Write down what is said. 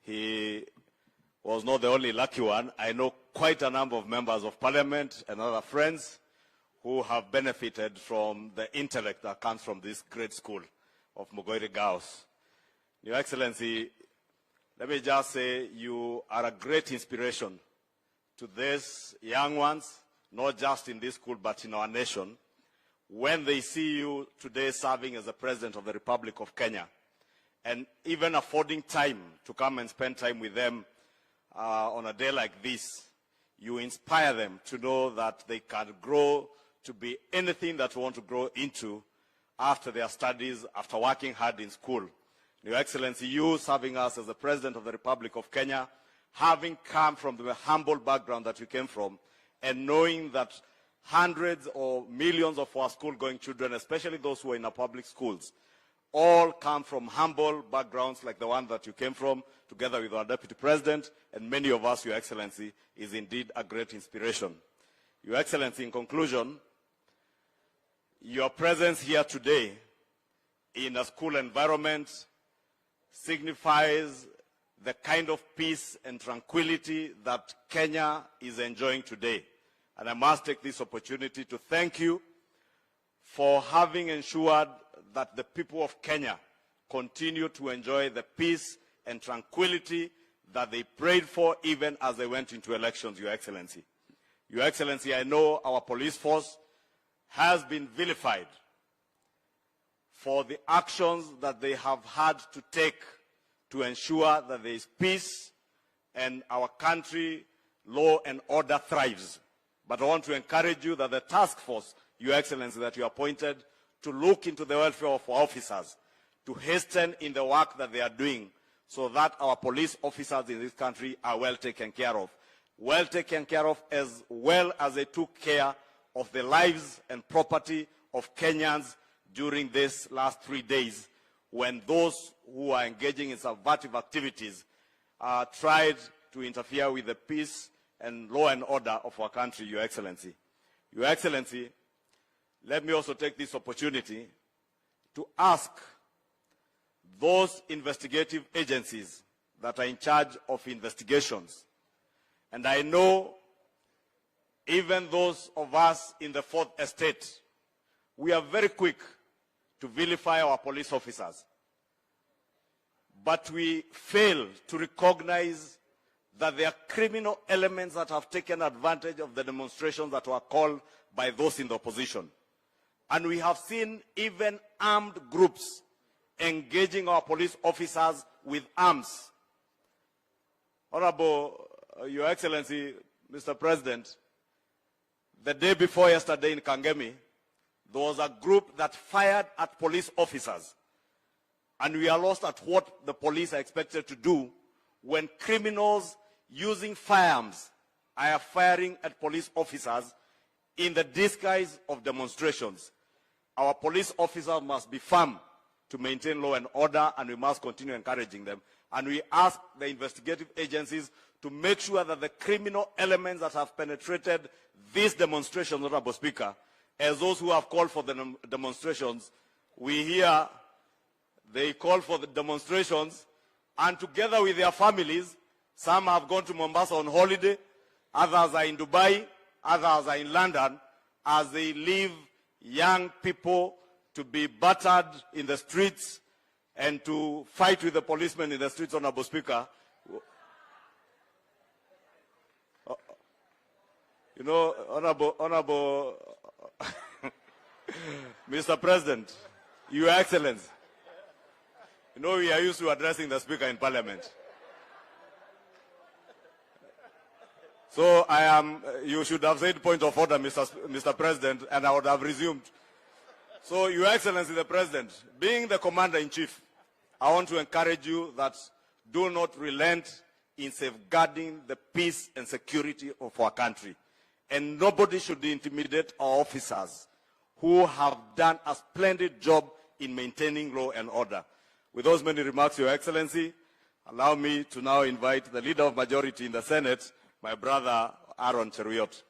he was not the only lucky one. I know quite a number of members of parliament and other friends who have benefited from the intellect that comes from this great school of Mugoiri Girls. Your Excellency, let me just say you are a great inspiration to these young ones, not just in this school but in our nation, when they see you today serving as the President of the Republic of Kenya, and even affording time to come and spend time with them on a day like this. You inspire them to know that they can grow to be anything that they want to grow into after their studies, after working hard in school. Your Excellency, you serving us as the President of the Republic of Kenya, having come from the humble background that you came from, and knowing that hundreds or millions of our school-going children, especially those who are in our public schools, all come from humble backgrounds like the one that you came from, together with our Deputy President, and many of us, Your Excellency, is indeed a great inspiration. Your Excellency, in conclusion, your presence here today in a school environment signifies the kind of peace and tranquility that Kenya is enjoying today. And I must take this opportunity to thank you for having ensured that the people of Kenya continue to enjoy the peace and tranquility that they prayed for even as they went into elections, Your Excellency. Your Excellency, I know our police force has been vilified for the actions that they have had to take to ensure that there is peace and our country, law and order thrives. But I want to encourage you that the task force, Your Excellency, that you appointed to look into the welfare of our officers, to hasten in the work that they are doing so that our police officers in this country are well taken care of. Well taken care of as well as they took care of the lives and property of Kenyans during these last 3 days when those who are engaging in subversive activities tried to interfere with the peace and law and order of our country, Your Excellency. Your Excellency, let me also take this opportunity to ask those investigative agencies that are in charge of investigations, and I know even those of us in the Fourth Estate, we are very quick to vilify our police officers, but we fail to recognize that there are criminal elements that have taken advantage of the demonstrations that were called by those in the opposition. And we have seen even armed groups engaging our police officers with arms. Honorable Your Excellency, Mr. President, the day before yesterday in Kangemi, there was a group that fired at police officers. And we are lost at what the police are expected to do when criminals using firearms are firing at police officers in the disguise of demonstrations. Our police officers must be firm to maintain law and order, and we must continue encouraging them. And we ask the investigative agencies to make sure that the criminal elements that have penetrated these demonstrations, Honorable Speaker, as those who have called for the demonstrations, we hear they call for the demonstrations, and together with their families, some have gone to Mombasa on holiday, others are in Dubai, others are in London, as they leave young people to be battered in the streets and to fight with the policemen in the streets, Honorable Speaker. You know, Honorable Mr. President, Your Excellency, you know we are used to addressing the Speaker in Parliament. So you should have said point of order, Mr. President, and I would have resumed. So, Your Excellency the President, being the Commander-in-Chief, I want to encourage you that do not relent in safeguarding the peace and security of our country. And nobody should intimidate our officers who have done a splendid job in maintaining law and order. With those many remarks, Your Excellency, allow me to now invite the Leader of Majority in the Senate, my brother Aaron Cheruiyot.